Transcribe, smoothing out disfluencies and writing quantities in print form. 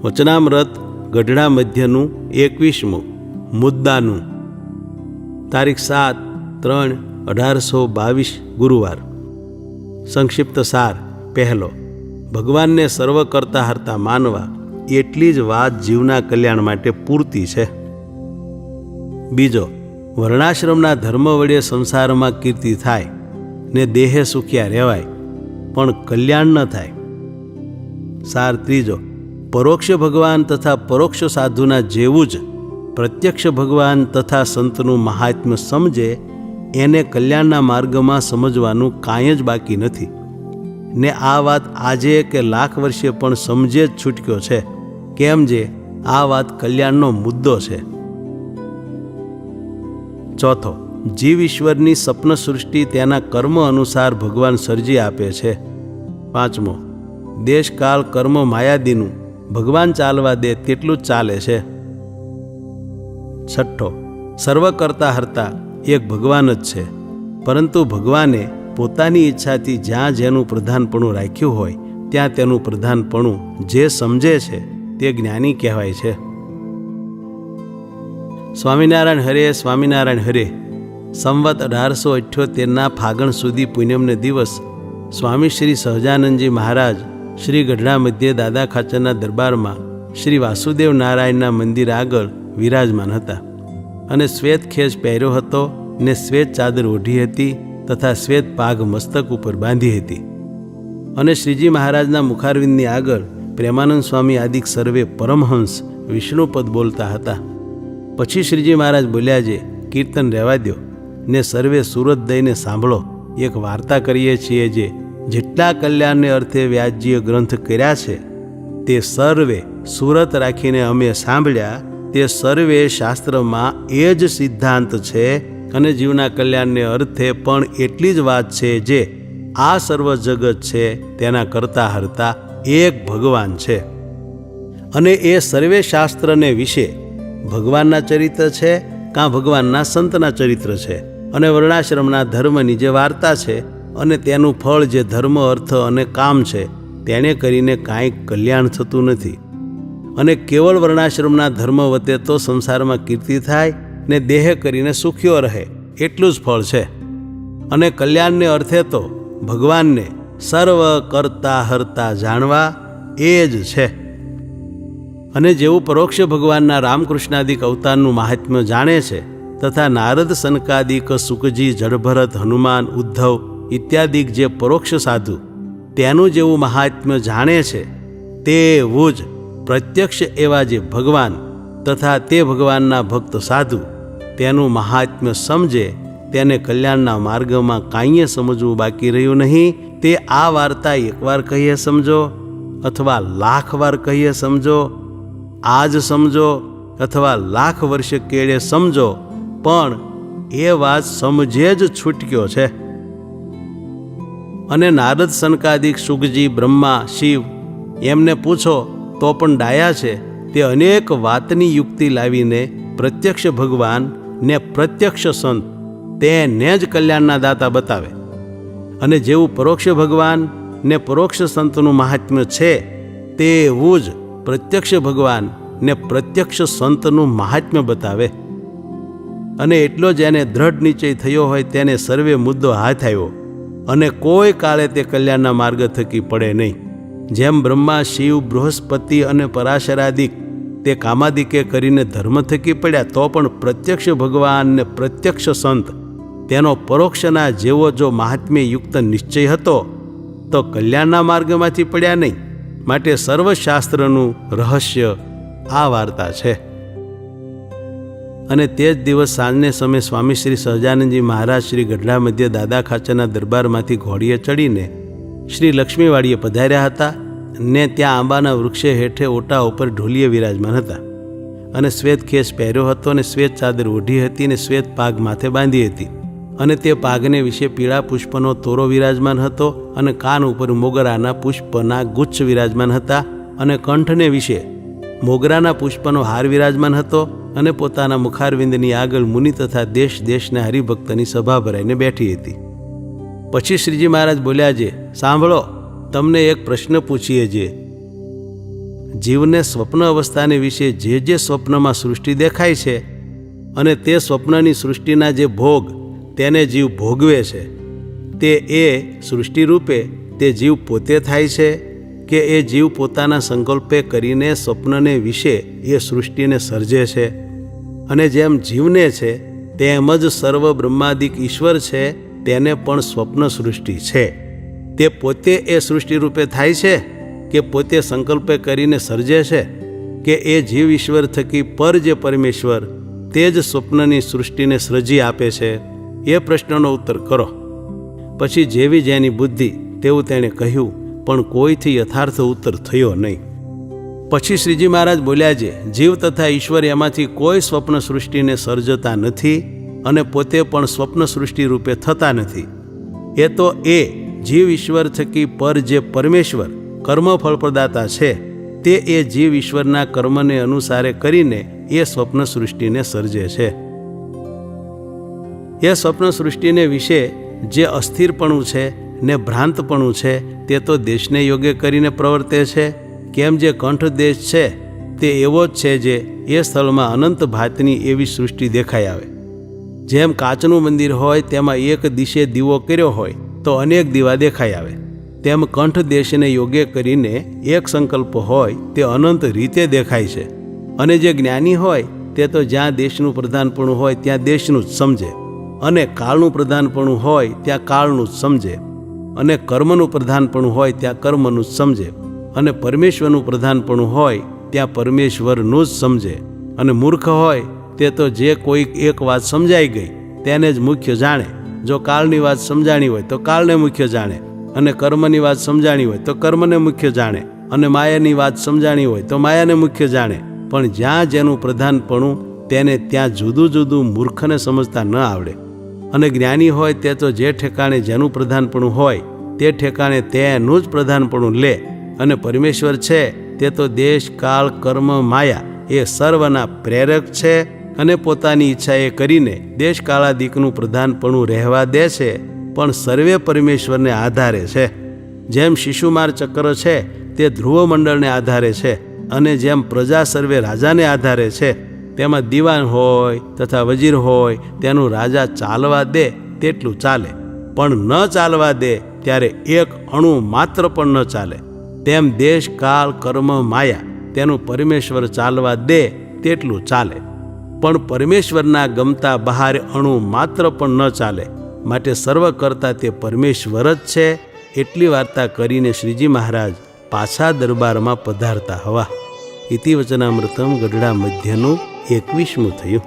વચનામૃત ગઢડા મધ્યનું 21મું મુદ્દાનું તારીખ 7/3/1822 ગુરુવાર. સંક્ષિપ્ત સાર. પહેલો, ભગવાનને સર્વ કરતા હરતા માનવા એટલી જ વાત જીવના કલ્યાણ માટે પૂરતી છે. બીજો, વર્ણાશ્રમના ધર્મ વડે સંસારમાં કીર્તિ થાય ને દેહે સુખ્યા રહેવાય, પણ કલ્યાણ ન થાય. સાર ત્રીજો, પરોક્ષ ભગવાન તથા પરોક્ષ સાધુના જેવું જ પ્રત્યક્ષ ભગવાન તથા સંતનું મહાત્મ્ય સમજે એને કલ્યાણના માર્ગમાં સમજવાનું કાંઈ જ બાકી નથી ને આ વાત આજે કે લાખ વર્ષે પણ સમજે જ છૂટક્યો છે. કેમ જે આ વાત કલ્યાણનો મુદ્દો છે. ચોથો, જીવ ઈશ્વરની સ્વપ્ન સૃષ્ટિ તેના કર્મ અનુસાર ભગવાન સર્જી આપે છે. પાંચમો, દેશકાળ કર્મ માયાદીનું ભગવાન ચાલવા દે તેટલું જ ચાલે છે. છઠ્ઠો, સર્વ કરતા હરતા એક ભગવાન જ છે, પરંતુ ભગવાને પોતાની ઈચ્છાથી જ્યાં જેનું પ્રધાનપણું રાખ્યું હોય ત્યાં તેનું પ્રધાનપણું જે સમજે છે તે જ્ઞાની કહેવાય છે. સ્વામિનારાયણ હરે, સ્વામિનારાયણ હરે. સંવત 1878ના ફાગણ સુધી પૂનમને દિવસ સ્વામી શ્રી સહજાનંદજી મહારાજ શ્રી ગઢડા મધ્યે દાદા ખાચરના દરબારમાં શ્રી વાસુદેવ નારાયણના મંદિર આગળ વિરાજમાન હતા અને શ્વેત ખેસ પહેર્યો હતો ને શ્વેત ચાદર ઓઢી હતી તથા શ્વેત પાઘ મસ્તક ઉપર બાંધી હતી અને શ્રીજી મહારાજના મુખારવિંદની આગળ પ્રેમાનંદ સ્વામી આદિક સર્વે પરમહંસ વિષ્ણુપદ બોલતા હતા. પછી શ્રીજી મહારાજ બોલ્યા, જે કીર્તન રહેવા દો ને સર્વે સુરત દઈને સાંભળો. એક વાર્તા કરીએ છીએ જે જેટલા કલ્યાણને અર્થે વ્યાસજીએ ગ્રંથ કર્યા છે તે સર્વે સુરત રાખીને અમે સાંભળ્યા. તે સર્વે શાસ્ત્રમાં એ જ સિદ્ધાંત છે અને જીવના કલ્યાણને અર્થે પણ એટલી જ વાત છે જે આ સર્વ જગત છે તેના કરતા હરતા એક ભગવાન છે. અને એ સર્વે શાસ્ત્રને વિશે ભગવાનના ચરિત્ર છે કાં ભગવાનના સંતના ચરિત્ર છે અને વર્ણાશ્રમના ધર્મની જે વાર્તા છે અને તેનું ફળ જે ધર્મ અર્થ અને કામ છે તેને કરીને કાંઈ કલ્યાણ થતું નથી. અને કેવળ વર્ણાશ્રમના ધર્મ વતે તો સંસારમાં કીર્તિ થાય ને દેહ કરીને સુખ્યો રહે એટલું જ ફળ છે. અને કલ્યાણને અર્થે તો ભગવાનને સર્વ કરતા હરતા જાણવા એ જ છે. અને જેવું પરોક્ષ ભગવાનના રામકૃષ્ણાદિક અવતારનું મહાત્મ્ય જાણે છે તથા નારદ સનકાદિક સુકજી જડભરત હનુમાન ઉદ્ધવ ઇત્યાદિક જે પરોક્ષ સાધુ તેનું જેવું મહાત્મ્ય જાણે છે તેવું જ પ્રત્યક્ષ એવા જે ભગવાન તથા તે ભગવાનના ભક્ત સાધુ તેનું મહાત્મ્ય સમજે તેને કલ્યાણના માર્ગમાં કાંઈએ સમજવું બાકી રહ્યું નહીં. તે આ વાર્તા એકવાર કહીએ સમજો અથવા લાખ વાર કહીએ સમજો, આજ સમજો અથવા લાખ વર્ષે કેળે સમજો, પણ એ વાત સમજે જ છૂટક્યો છે. અને નારદ સનકાદિક સુગજી બ્રહ્મા શિવ એમને પૂછો તો પણ ડાયા છે. તે અનેક વાતની યુક્તિ લાવીને પ્રત્યક્ષ ભગવાન ને પ્રત્યક્ષ સંત તેને જ કલ્યાણના દાતા બતાવે. અને જેવું પરોક્ષ ભગવાન ને પરોક્ષ સંતનું મહાત્મ્ય છે તેવું જ પ્રત્યક્ષ ભગવાન ને પ્રત્યક્ષ સંતનું મહાત્મ્ય બતાવે. અને એટલો જ એને દ્રઢ નિશ્ચય થયો હોય તેને સર્વે મુદ્દો હાથ આવ્યો અને કોઈ કાળે તે કલ્યાણના માર્ગ થકી પડે નહીં. જેમ બ્રહ્મા શિવ બૃહસ્પતિ અને પરાશરાદિક તે કામાદિકે કરીને ધર્મ થકી પડ્યા તો પણ પ્રત્યક્ષ ભગવાન ને પ્રત્યક્ષ સંત તેનો પરોક્ષના જેવો જો મહાત્મ્ય યુક્ત નિશ્ચય હતો તો કલ્યાણના માર્ગમાંથી પડ્યા નહીં. માટે સર્વશાસ્ત્રનું રહસ્ય આ વાર્તા છે. અને તે જ દિવસ સાંજને સમયે સ્વામી શ્રી સહજાનંદજી મહારાજ શ્રી ગઢડા મધ્ય દાદા ખાચરના દરબારમાંથી ઘોડીએ ચડીને શ્રી લક્ષ્મીવાડીએ પધાર્યા હતા ને ત્યાં આંબાના વૃક્ષે હેઠે ઓટા ઉપર ઢોલીએ વિરાજમાન હતા અને શ્વેત ખેસ પહેર્યો હતો અને શ્વેત ચાદર ઓઢી હતી ને શ્વેત પાઘ માથે બાંધી હતી અને તે પાઘને વિશે પીળા પુષ્પનો તોરો વિરાજમાન હતો અને કાન ઉપર મોગરાના પુષ્પના ગુચ્છ વિરાજમાન હતા અને કંઠને વિશે મોગરાના પુષ્પનો હાર વિરાજમાન હતો અને પોતાના મુખારવિંદની આગળ મુનિ તથા દેશ દેશના હરિભક્તની સભા ભરાઈને બેઠી હતી. પછી શ્રીજી મહારાજ બોલ્યા, જે સાંભળો, તમને એક પ્રશ્ન પૂછીએ. જે જીવને સ્વપ્ન અવસ્થાને વિશે જે સ્વપ્નમાં સૃષ્ટિ દેખાય છે અને તે સ્વપ્નની સૃષ્ટિના જે ભોગ તેને જીવ ભોગવે છે, તે એ સૃષ્ટિરૂપે તે જીવ પોતે થાય છે કે એ જીવ પોતાના સંકલ્પે કરીને સ્વપ્નને વિશે એ સૃષ્ટિને સર્જે છે? અને જેમ જીવને છે તેમ જ સર્વ બ્રહ્માદિક ઈશ્વર છે તેને પણ સ્વપ્ન સૃષ્ટિ છે. તે પોતે એ સૃષ્ટિરૂપે થાય છે કે પોતે સંકલ્પે કરીને સર્જે છે, કે એ જીવ ઈશ્વર થકી પર જે પરમેશ્વર તે જ સ્વપ્નની સૃષ્ટિને સર્જી આપે છે? એ પ્રશ્નનો ઉત્તર કરો. પછી જેવી જેની બુદ્ધિ તેવું તેણે કહ્યું, પણ કોઈથી યથાર્થ ઉત્તર થયો નહીં. પછી શ્રીજી મહારાજ બોલ્યા, જે જીવ તથા ઈશ્વર એમાંથી કોઈ સ્વપ્ન સૃષ્ટિને સર્જતા નથી અને પોતે પણ સ્વપ્ન સૃષ્ટિ રૂપે થતા નથી. એ તો એ જીવ ઈશ્વર થકી પર જે પરમેશ્વર કર્મફળ પ્રદાતા છે તે એ જીવ ઈશ્વરના કર્મને અનુસારે કરીને એ સ્વપ્ન સૃષ્ટિને સર્જે છે. એ સ્વપ્ન સૃષ્ટિને વિશે જે અસ્થિરપણું છે ને ભ્રાંતપણું છે તે તો દેશને યોગ્ય કરીને પ્રવર્તે છે. કેમ જે કંઠ દેશ છે તે એવો જ છે જે એ સ્થળમાં અનંત ભાતની એવી સૃષ્ટિ દેખાઈ આવે. જેમ કાચનું મંદિર હોય તેમાં એક દિશે દીવો કર્યો હોય તો અનેક દીવા દેખાઈ આવે, તેમ કંઠ દેશને યોગ્ય કરીને એક સંકલ્પ હોય તે અનંત રીતે દેખાય છે. અને જે જ્ઞાની હોય તે તો જ્યાં દેશનું પ્રધાનપણું હોય ત્યાં દેશનું જ સમજે, અને કાળનું પ્રધાનપણું હોય ત્યાં કાળનું જ સમજે, અને કર્મનું પ્રધાનપણું હોય ત્યાં કર્મનું જ સમજે, અને પરમેશ્વરનું પ્રધાનપણું હોય ત્યાં પરમેશ્વરનું જ સમજે. અને મૂર્ખ હોય તે તો જે કોઈક એક વાત સમજાઈ ગઈ તેને જ મુખ્ય જાણે. જો કાળની વાત સમજાણી હોય તો કાળને મુખ્ય જાણે, અને કર્મની વાત સમજાણી હોય તો કર્મને મુખ્ય જાણે, અને માયાની વાત સમજાણી હોય તો માયાને મુખ્ય જાણે. પણ જ્યાં જેનું પ્રધાનપણું તેને ત્યાં જુદું જુદું મૂર્ખને સમજતા ન આવડે. અને જ્ઞાની હોય તે તો જે ઠેકાણે જેનું પ્રધાનપણું હોય તે ઠેકાણે તેનું જ પ્રધાનપણું લે. અને પરમેશ્વર છે તે તો દેશ, કાળ, કર્મ, માયા એ સર્વના પ્રેરક છે, અને પોતાની ઈચ્છા એ કરીને દેશ કાળાદિકનું પ્રધાનપણું રહેવા દે છે, પણ સર્વે પરમેશ્વરને આધારે છે. જેમ શિશુમાર ચક્ર છે તે ધ્રુવમંડળને આધારે છે, અને જેમ પ્રજા સર્વે રાજાને આધારે છે, તેમાં દીવાન હોય તથા વજીર હોય તેનું રાજા ચાલવા દે તેટલું ચાલે, પણ ન ચાલવા દે ત્યારે એક અણુ માત્ર પણ ન ચાલે. તેમ દેશ, કાળ, કર્મ, માયા તેનું પરમેશ્વર ચાલવા દે તેટલું ચાલે, પણ પરમેશ્વરના ગમતા બહાર અણુ માત્ર પણ ન ચાલે. માટે સર્વ કરતા તે પરમેશ્વર જ છે. એટલી વાર્તા કરીને શ્રીજી મહારાજ પાછા દરબારમાં પધારતા હવા. ઇતિ વચનામૃતમ ગઢડા મધ્યનું 21મું થયું.